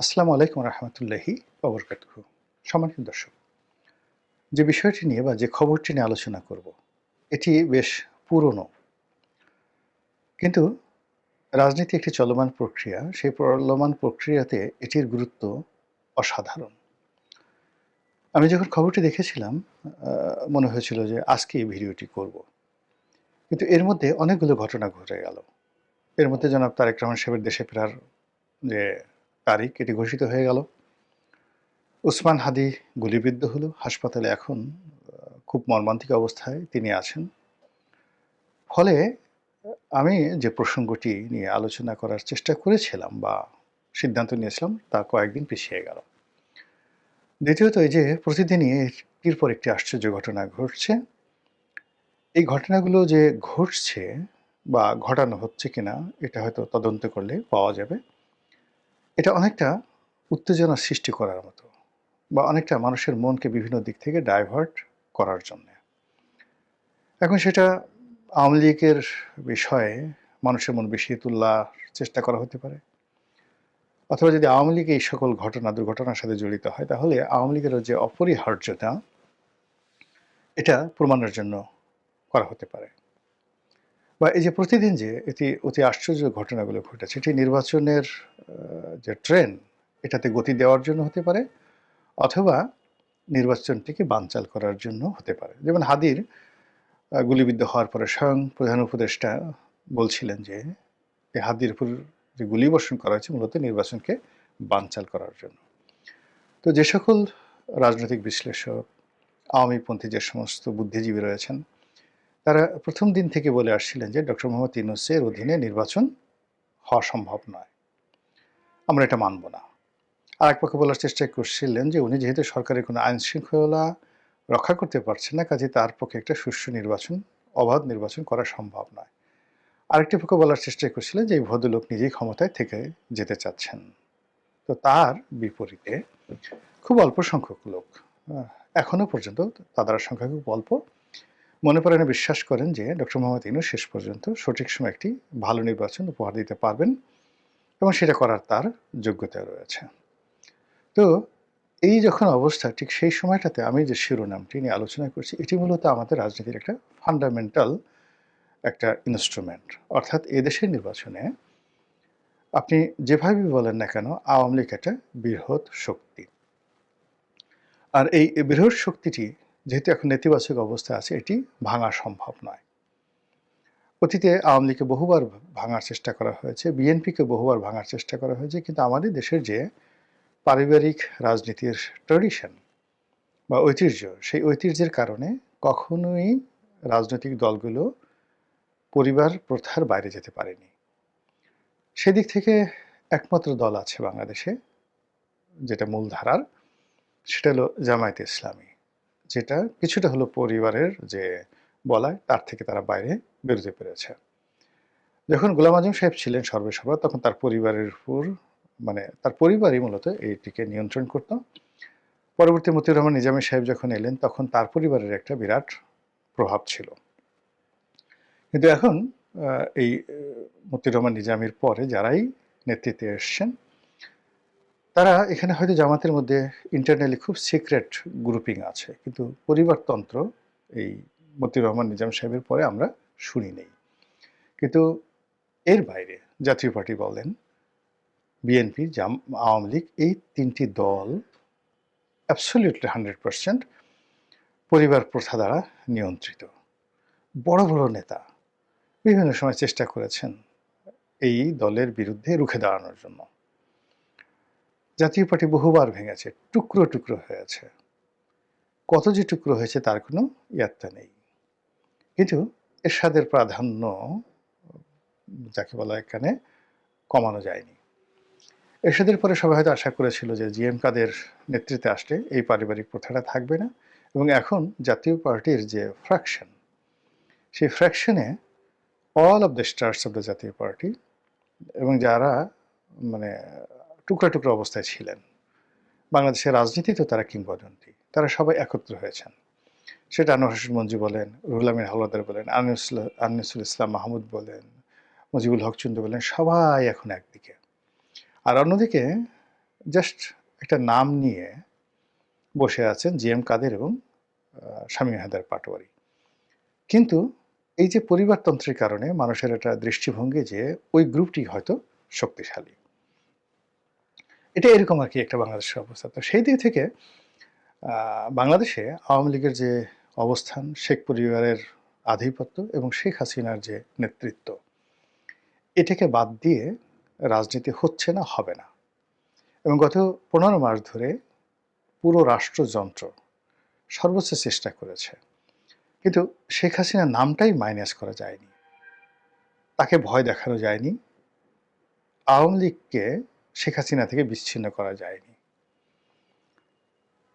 আসসালামু আলাইকুম রহমতুল্লাহি ওবরকাতুহু। সম্মানিত দর্শক, যে বিষয়টি নিয়ে বা যে খবরটি নিয়ে আলোচনা করব, এটি বেশ পুরনো। কিন্তু রাজনীতি একটি চলমান প্রক্রিয়া। সেই চলমান প্রক্রিয়াতে এটির গুরুত্ব অসাধারণ। আমি যখন খবরটি দেখেছিলাম, আ মনে হয়েছিল যে আজকে এই ভিডিওটি করব। কিন্তু এর মধ্যে অনেকগুলো ঘটনা ঘটে গেল। এর মধ্যে জনাব তারেক রহমান সাহেবের দেশে ফেরার যে তারিখ, এটি ঘোষিত হয়ে গেল। ওসমান হাদি গুলিবিদ্ধ হলো। হাসপাতালে এখন খুব মর্মান্তিক অবস্থায় তিনি আছেন। ফলে আমি যে প্রসঙ্গটি নিয়ে আলোচনা করার চেষ্টা করেছিলাম বা সিদ্ধান্ত নিয়েছিলাম, তা কয়েকদিন পিছিয়ে গেল। দ্বিতীয়ত এই যে প্রতিদিনই একটির পর একটি আশ্চর্য ঘটনা ঘটছে। এই ঘটনাগুলো যে ঘটছে বা ঘটানো হচ্ছে কিনা, এটা হয়তো তদন্ত করলে পাওয়া যাবে। এটা অনেকটা উত্তেজনা সৃষ্টি করার মতো বা অনেকটা মানুষের মনকে বিভিন্ন দিক থেকে ডাইভার্ট করার জন্যে। এখন সেটা আওয়ামী লীগের বিষয়ে মানুষের মন বিষিয়ে তোলার চেষ্টা করা হতে পারে। অথবা যদি আওয়ামী লীগ এই সকল ঘটনা, দুর্ঘটনার সাথে জড়িত হয়, তাহলে আওয়ামী লীগেরও যে অপরিহার্যতা, এটা প্রমাণের জন্য করা হতে পারে। বা এই যে প্রতিদিন যে অতি আশ্চর্য ঘটনাগুলো ঘটেছে, এটি নির্বাচনের যে ট্রেন্ড, এটাতে গতি দেওয়ার জন্য হতে পারে, অথবা নির্বাচনটিকে বানচাল করার জন্য হতে পারে। যেমন হাদির গুলিবিদ্ধ হওয়ার পরে স্বয়ং প্রধান উপদেষ্টা বলছিলেন যে এই হাদির উপর যে গুলিবর্ষণ করা হয়েছে মূলত নির্বাচনকে বানচাল করার জন্য। তো যে সকল রাজনৈতিক বিশ্লেষক, আওয়ামীপন্থী যে সমস্ত বুদ্ধিজীবী রয়েছেন, তারা প্রথম দিন থেকে বলে আসছিলেন যে ডক্টর মোহাম্মদ ইউনূসের অধীনে নির্বাচন হওয়া সম্ভব নয়। আমরা এটা মানব না। আরেক পক্ষ বলার চেষ্টা করছিলেন যে উনি যেহেতু সরকারের কোনো আইন শৃঙ্খলা রক্ষা করতে পারছেন না, কাজেই তার পক্ষে একটা সুষ্ঠু নির্বাচন, অবাধ নির্বাচন করা সম্ভব নয়। আরেকটি পক্ষ বলার চেষ্টা করছিলেন যে এই ভদ্রলোক নিজেই ক্ষমতায় থেকে যেতে চাচ্ছেন। তো তার বিপরীতে খুব অল্প সংখ্যক লোক, আহ, এখনো পর্যন্ত তাদের সংখ্যা খুব অল্প, মনে প্রাণে বিশ্বাস করেন যে ডক্টর মোহাম্মদ ইউনূস শেষ পর্যন্ত সঠিক সময় একটি ভালো নির্বাচন উপহার দিতে পারবেন এবং সেটা করার তার যোগ্যতা রয়েছে। তো এই যখন অবস্থা, ঠিক সেই সময়টাতে আমি যে শিরোনামটি নিয়ে আলোচনা করছি, এটি মূলত আমাদের রাজনীতির একটা ফান্ডামেন্টাল একটা ইনস্ট্রুমেন্ট। অর্থাৎ এদেশের নির্বাচনে আপনি যেভাবেই বলেন না কেন, আওয়ামী লীগ একটা বৃহৎ শক্তি। আর এই বৃহৎ শক্তিটি যেহেতু এখন নেতিবাচক অবস্থায় আছে, এটি ভাঙা সম্ভব নয়। অতীতে আওয়ামী লীগকে বহুবার ভাঙার চেষ্টা করা হয়েছে, বিএনপিকে বহুবার ভাঙার চেষ্টা করা হয়েছে, কিন্তু আমাদের দেশের যে পারিবারিক রাজনীতির ট্র্যাডিশন বা ঐতিহ্য, সেই ঐতিহ্যের কারণে কখনোই রাজনৈতিক দলগুলো পরিবার প্রথার বাইরে যেতে পারেনি। সেদিক থেকে একমাত্র দল আছে বাংলাদেশে যেটা মূলধারার, সেটা হলো জামায়াতে ইসলামী, যেটা কিছুটা হলো পরিবারের যে বলায় তার থেকে তারা বাইরে বেরোতে পেরেছে। যখন গোলাম আজম সাহেব ছিলেন সর্বেসর্বা, তখন তার পরিবারের উপর, মানে তার পরিবারই মূলত এইটিকে নিয়ন্ত্রণ করত। পরবর্তী মতিউর রহমান নিজামী সাহেব যখন এলেন, তখন তার পরিবারের একটা বিরাট প্রভাব ছিল। কিন্তু এখন এই মতিউর রহমান নিজামীর পরে যারাই নেতৃত্বে এসছেন, তারা এখানে হয়তো জামাতের মধ্যে ইন্টারনালি খুব সিক্রেট গ্রুপিং আছে, কিন্তু পরিবারতন্ত্র এই মতিউর রহমান নিজাম সাহেবের পরে আমরা শুনি নেই। কিন্তু এর বাইরে জাতীয় পার্টি বলেন, বিএনপি, আওয়ামী লীগ, এই তিনটি দল অ্যাবসলিউটলি 100% পরিবার প্রথা দ্বারা নিয়ন্ত্রিত। বড় বড় নেতা বিভিন্ন সময় চেষ্টা করেছেন এই দলের বিরুদ্ধে রুখে দাঁড়ানোর জন্য। জাতীয় পার্টি বহুবার ভেঙেছে, টুকরো টুকরো হয়েছে। কত যে টুকরো হয়েছে তার কোনো ইয়াত্তা নেই। কিন্তু এরশাদের প্রাধান্য, যাকে বলা এখানে, কমানো যায়নি। এরশাদের পরে সবাই হয়তো আশা করেছিল যে জিএম কাদের নেতৃত্বে আসলে এই পারিবারিক প্রথাটা থাকবে না, এবং এখন জাতীয় পার্টির যে ফ্র্যাকশন, সেই ফ্র্যাকশনে all of the stars of the Jatiya Party এবং যারা মানে টুকরা টুকরা অবস্থায় ছিলেন, বাংলাদেশের রাজনীতিতে তারা কিংবদন্তি, তারা সবাই একত্র হয়েছেন। সেটা আনোয়ার হোসেন মঞ্জু বলেন, রুহুল আমিন হাওলাদার বলেন, আনিসুল ইসলাম মাহমুদ বলেন, মুজিবুল হক চুন্নু বলেন, সবাই এখন একদিকে। আর অন্যদিকে জাস্ট একটা নাম নিয়ে বসে আছেন জি.এম. কাদের এবং শামীম হায়দার পাটোয়ারি। কিন্তু এই যে পরিবারতন্ত্রের কারণে মানুষের একটা দৃষ্টিভঙ্গি যে ওই গ্রুপটি হয়তো শক্তিশালী। এটা এরকম আরকি একটা বাংলাদেশের অবস্থা। তো সেই দিক থেকে আ বাংলাদেশে আওয়ামী লীগের যে অবস্থান, শেখ পরিবারের আধিপত্য এবং শেখ হাসিনার যে নেতৃত্ব, এটাকে বাদ দিয়ে রাজনীতি হচ্ছে না, হবে না। এবং গত ১৫ মাস ধরে পুরো রাষ্ট্রযন্ত্র সর্বোচ্চ চেষ্টা করেছে। কিন্তু শেখ হাসিনার নামটাই মাইনাস করা যায়নি। তাকে ভয় দেখানো যায়নি। আওয়ামী লীগকে শেখ হাসিনা থেকে বিচ্ছিন্ন করা যায়নি।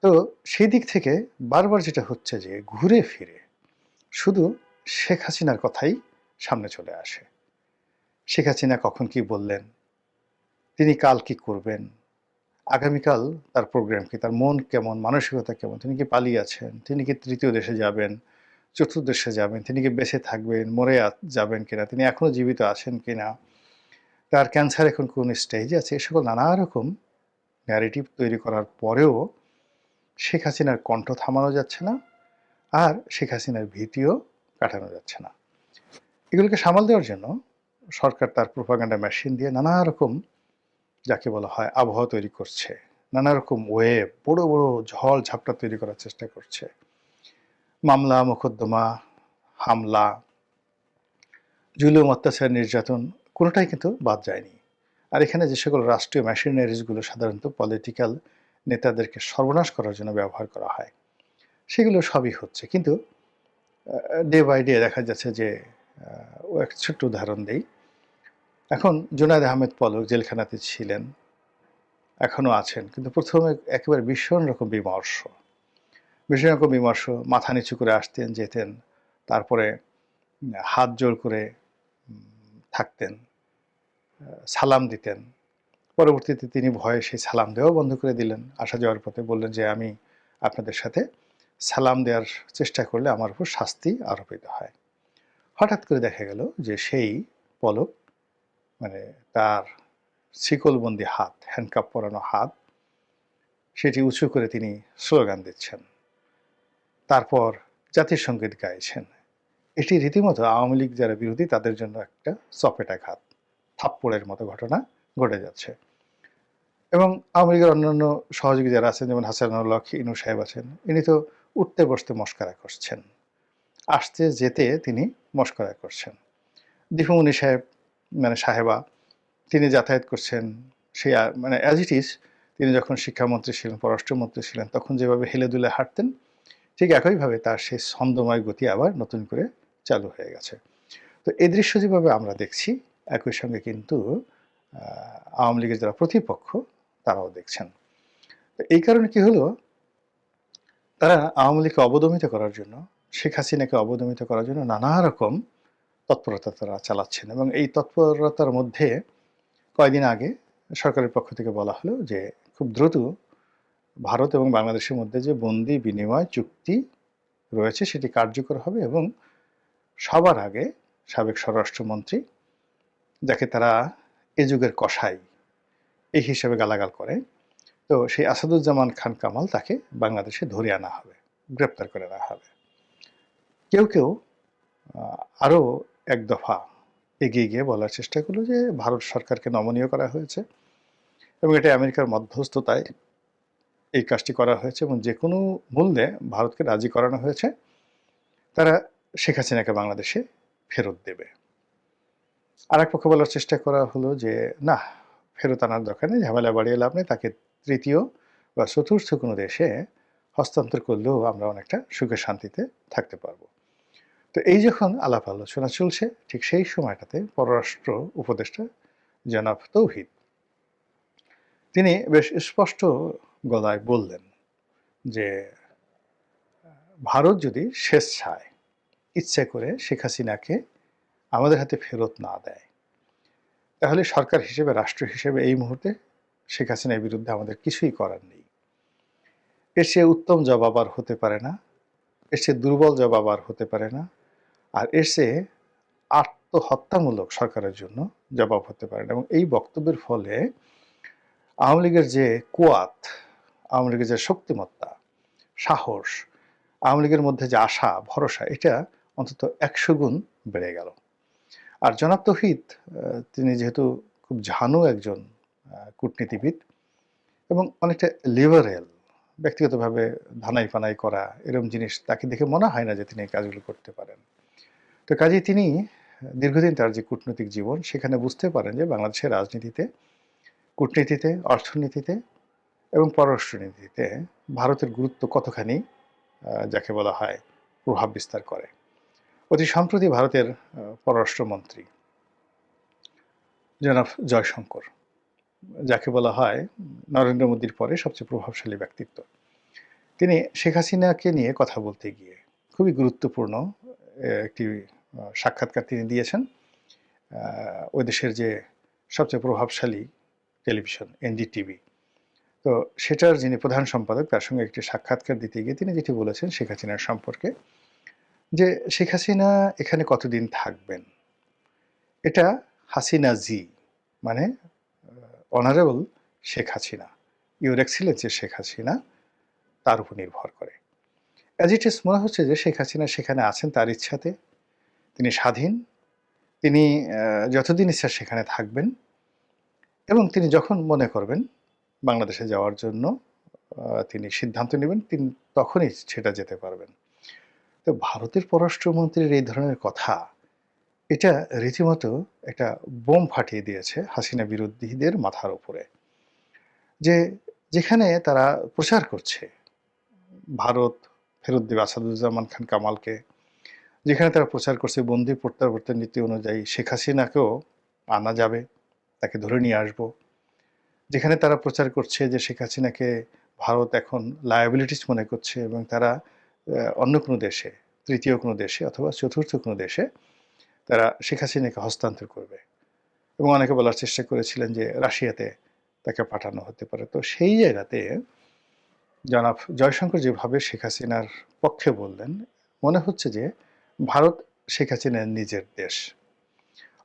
তো সেই দিক থেকে বারবার যেটা হচ্ছে যে ঘুরে ফিরে শুধু শেখ হাসিনার কথাই সামনে চলে আসে। শেখ হাসিনা কখন কি বললেন, তিনি কাল কি করবেন, আগামীকাল তার প্রোগ্রাম কি, তার মন কেমন, মানসিকতা কেমন, তিনি কি পালিয়ে আছেন, তিনি কি তৃতীয় দেশে যাবেন, চতুর্থ দেশে যাবেন, তিনি কি বেঁচে থাকবেন, মরে যাবেন কিনা, তিনি এখনো জীবিত আছেন কিনা, তার ক্যান্সার এখন কোন স্টেজে আছে, এ সকল নানা রকম ন্যারেটিভ তৈরি করার পরেও শেখ হাসিনার কণ্ঠ থামানো যাচ্ছে না, আর শেখ হাসিনার ভীতিও কাটানো যাচ্ছে না। এগুলোকে সামাল দেওয়ার জন্য সরকার তার প্রোপাগান্ডা মেশিন দিয়ে নানা রকম যাকে বলা হয় আবহাওয়া তৈরি করছে, নানা রকম ওয়েভ, বড় বড় ঝড় ঝাপটা তৈরি করার চেষ্টা করছে। মামলা মোকদ্দমা, হামলা, জুলুম, অত্যাচার, নির্যাতন কোনোটাই কিন্তু বাদ যায়নি। আর এখানে যে সকল রাষ্ট্রীয় মেশিনারিজগুলো সাধারণত পলিটিক্যাল নেতাদেরকে সর্বনাশ করার জন্য ব্যবহার করা হয়, সেগুলো সবই হচ্ছে। কিন্তু ডে বাই ডে দেখা যাচ্ছে যে ও একটা ছোট্ট উদাহরণ দেই। এখন জুনায়েদ আহমেদ পলক জেলখানাতে ছিলেন, এখনো আছেন। কিন্তু প্রথমে একেবারে ভীষণ রকম বিমর্ষ। ভীষণ রকম বিমর্ষ, মাথা নিচু করে আসতেন, যেতেন। তারপরে হাত জোড় করে থাকতেন, সালাম দিতেন। পরবর্তীতে তিনি ভয়ে সেই সালাম দেওয়াও বন্ধ করে দিলেন। আসা যাওয়ার পথে বললেন যে, "আমি আপনাদের সাথে সালাম দেওয়ার চেষ্টা করলে আমার উপর শাস্তি আরোপিত হয়।" হঠাৎ করে দেখা গেল যে সেই পলক মানে তার শিকলবন্দি হাত, হ্যান্ডকাপ পরানো হাত, সেটি উঁচু করে তিনি স্লোগান দিচ্ছেন। তারপর জাতীয় সঙ্গীত গাইছেন। এটি রীতিমতো আওয়ামী লীগ যারা বিরোধী তাদের জন্য একটা চপেটাঘাত, থাপ্পড়ের মতো ঘটনা ঘটে যাচ্ছে। এবং আওয়ামী লীগের অন্যান্য সহযোগী যারা আছেন, যেমন হাসানুল্লাহ ইনু সাহেব আছেন, ইনি তো উঠতে বসতে মশকরা করছেন, আসতে যেতে তিনি মশকরা করছেন। দীপুমণি সাহেব মানে সাহেবা, তিনি যাতায়াত করছেন, সেই মানে অ্যাজ ইট ইজ তিনি যখন শিক্ষামন্ত্রী ছিলেন, পররাষ্ট্রমন্ত্রী ছিলেন, তখন যেভাবে হেলে দুলে হাঁটতেন, ঠিক একইভাবে তার সেই ছন্দময় গতি আবার নতুন করে চালু হয়ে গেছে। তো এই দৃশ্য যেভাবে আমরা দেখছি, একই সঙ্গে কিন্তু আওয়ামী লীগের যারা প্রতিপক্ষ তারাও দেখছেন। তো এই কারণে কি হলো, তারা আওয়ামী লীগকে অবদমিত করার জন্য, শেখ হাসিনাকে অবদমিত করার জন্য নানা রকম তৎপরতা তারা চালাচ্ছেন। এবং এই তৎপরতার মধ্যে কয়েকদিন আগে সরকারের পক্ষ থেকে বলা হলো যে খুব দ্রুত ভারত এবং বাংলাদেশের মধ্যে যে বন্দি বিনিময় চুক্তি রয়েছে সেটি কার্যকর হবে, এবং সবার আগে সাবেক স্বরাষ্ট্রমন্ত্রী, যাকে তারা এ যুগের কসাই এই হিসেবে গালাগাল করে, তো সেই আসাদুজ্জামান খান কামাল, তাকে বাংলাদেশে ধরে আনা হবে, গ্রেপ্তার করে আনা হবে। কেউ কেউ আরও এক দফা এগিয়ে গিয়ে বলার চেষ্টা করলো যে ভারত সরকারকে নমনীয় করা হয়েছে এবং এটা আমেরিকার মধ্যস্থতায় এই কাজটি করা হয়েছে, এবং যে কোনো মূল্যে ভারতকে রাজি করানো হয়েছে, তারা শেখ হাসিনাকে বাংলাদেশে ফেরত দেবে। আর এক পক্ষ বলার চেষ্টা করা হলো যে না, ফেরত আনার দরকার নেই, ঝামেলা বাড়িয়ে লাভ নেই, তাকে তৃতীয় বা চতুর্থ কোনো দেশে হস্তান্তর করলেও আমরা অনেকটা সুখে শান্তিতে থাকতে পারবো। তো এই যখন আলাপ আলোচনা চলছে, ঠিক সেই সময়টাতে পররাষ্ট্র উপদেষ্টা জনাব তৌহিদ, তিনি বেশ স্পষ্ট গলায় বললেন যে ভারত যদি স্বেচ্ছায় ইচ্ছে করে শেখ হাসিনাকে আমাদের হাতে ফেরত না দেয়, তাহলে সরকার হিসেবে, রাষ্ট্র হিসেবে এই মুহূর্তে শেখ হাসিনার বিরুদ্ধে আমাদের কিছুই করার নেই। এর চেয়ে উত্তম জবাব আর হতে পারে না, এর চেয়ে দুর্বল জবাব আর হতে পারে না, আর এর চেয়ে আত্মহত্যামূলক সরকারের জন্য জবাব হতে পারে না। এবং এই বক্তব্যের ফলে আওয়ামী লীগের যে কুয়াত, আওয়ামী লীগের যে শক্তিমত্তা, সাহস, আওয়ামী লীগের মধ্যে যে আশা, ভরসা, এটা অন্তত ১০০ গুণ বেড়ে গেল। আর জনাব তৌহিদ তিনি যেহেতু খুব ঝানু একজন কূটনীতিবিদ এবং অনেকটা লিবারেল, ব্যক্তিগতভাবে ধানাই-পানাই করা এরকম জিনিস তাকে দেখে মনে হয় না যে তিনি এই কাজগুলো করতে পারেন। তো কাজেই তিনি দীর্ঘদিন তার যে কূটনৈতিক জীবন সেখানে বুঝতে পারেন যে বাংলাদেশের রাজনীতিতে, কূটনীতিতে, অর্থনীতিতে এবং পররাষ্ট্রনীতিতে ভারতের গুরুত্ব কতখানি যাকে বলা হয় প্রভাব বিস্তার করে। অতি সম্প্রতি ভারতের পররাষ্ট্রমন্ত্রী জনাব জয়শঙ্কর, যাকে বলা হয় নরেন্দ্র মোদীর পরে সবচেয়ে প্রভাবশালী ব্যক্তিত্ব, তিনি শেখ হাসিনাকে নিয়ে কথা বলতে গিয়ে খুবই গুরুত্বপূর্ণ একটি সাক্ষাৎকার তিনি দিয়েছেন। ওই দেশের যে সবচেয়ে প্রভাবশালী টেলিভিশন এনডিটিভি, তো সেটার যিনি প্রধান সম্পাদক তার সঙ্গে একটি সাক্ষাৎকার দিতে গিয়ে তিনি যেটি বলেছেন শেখ হাসিনার সম্পর্কে, যে শেখ হাসিনা এখানে কতদিন থাকবেন এটা হাসিনা জি, মানে honourable Sheikh Hasina, your excellency Sheikh Hasina, তার উপর নির্ভর করে। অ্যাজ ইট ইজ মনে হচ্ছে যে শেখ হাসিনা সেখানে আছেন তার ইচ্ছাতে, তিনি স্বাধীন, তিনি যতদিন ইচ্ছা সেখানে থাকবেন এবং তিনি যখন মনে করবেন বাংলাদেশে যাওয়ার জন্য তিনি সিদ্ধান্ত নেবেন, তিনি তখনই সেটা যেতে পারবেন। তো ভারতের পররাষ্ট্রমন্ত্রীর এই ধরনের কথা, এটা রীতিমতো একটা বোম ফাটিয়ে দিয়েছে হাসিনা বিরোধীদের মাথার উপরে। যে যেখানে তারা প্রচার করছে ভারত ফেরত দেবে আসাদুজ্জামান খান কামালকে, যেখানে তারা প্রচার করছে বন্দি প্রত্যাবর্তন নীতি অনুযায়ী শেখ হাসিনাকেও আনা যাবে, তাকে ধরে নিয়ে আসবো, যেখানে তারা প্রচার করছে যে শেখ হাসিনাকে ভারত এখন লায়াবিলিটিস মনে করছে এবং তারা অন্য কোনো দেশে, তৃতীয় কোনো দেশে অথবা চতুর্থ কোনো দেশে তারা শেখ হাসিনাকে হস্তান্তর করবে, এবং অনেকে বলার চেষ্টা করেছিলেন যে রাশিয়াতে তাকে পাঠানো হতে পারে। তো সেই জায়গাতে জনাব জয়শঙ্কর যেভাবে শেখ হাসিনার পক্ষে বললেন, মনে হচ্ছে যে ভারত শেখ হাসিনার নিজের দেশ,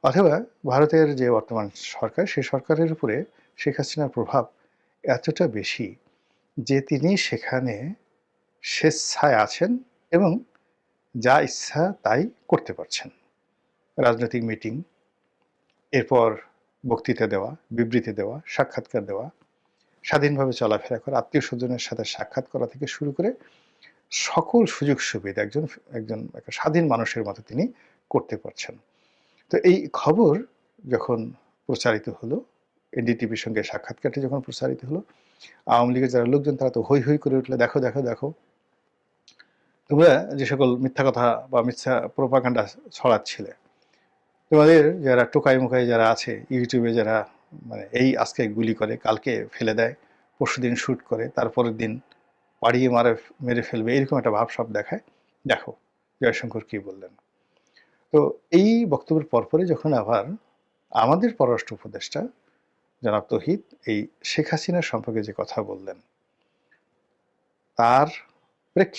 অথবা ভারতের যে বর্তমান সরকার সেই সরকারের উপরে শেখ হাসিনার প্রভাব এতটা বেশি যে তিনি সেখানে স্বেচ্ছায় আছেন এবং যা ইচ্ছা তাই করতে পারছেন। রাজনৈতিক মিটিং, এরপর বক্তৃতা দেওয়া, বিবৃতি দেওয়া, সাক্ষাৎকার দেওয়া, স্বাধীনভাবে চলাফেরা করা, আত্মীয় স্বজনের সাথে সাক্ষাৎ করা থেকে শুরু করে সকল সুযোগ সুবিধা একজন একজন একটা স্বাধীন মানুষের মতো তিনি করতে পারছেন। তো এই খবর যখন প্রচারিত হলো, এনডিটিভির সঙ্গে সাক্ষাৎকারটি যখন প্রচারিত হলো, আওয়ামী লীগের যারা লোকজন তারা তো হৈ হৈ করে উঠলে, দেখো দেখো দেখো, তোমরা যে সকল মিথ্যা কথা বা মিথ্যা প্রোপাগান্ডা ছড়াচ্ছিলে, তোমাদের যারা টোকাই মোকাই যারা আছে ইউটিউবে, যারা মানে এই আজকে গুলি করে কালকে ফেলে দেয়, পরশুদিন শ্যুট করে তারপরের দিন পাড়িয়ে মেরে ফেলবে, এরকম একটা ভাব সব দেখায়, দেখো জয়শঙ্কর কী বললেন। তো এই বক্তব্যের পরপরই যখন আবার আমাদের পররাষ্ট্র উপদেষ্টা জনাব তৌহিদ এই শেখ হাসিনার সম্পর্কে যে কথা বললেন, তার প্রেক্ষিতে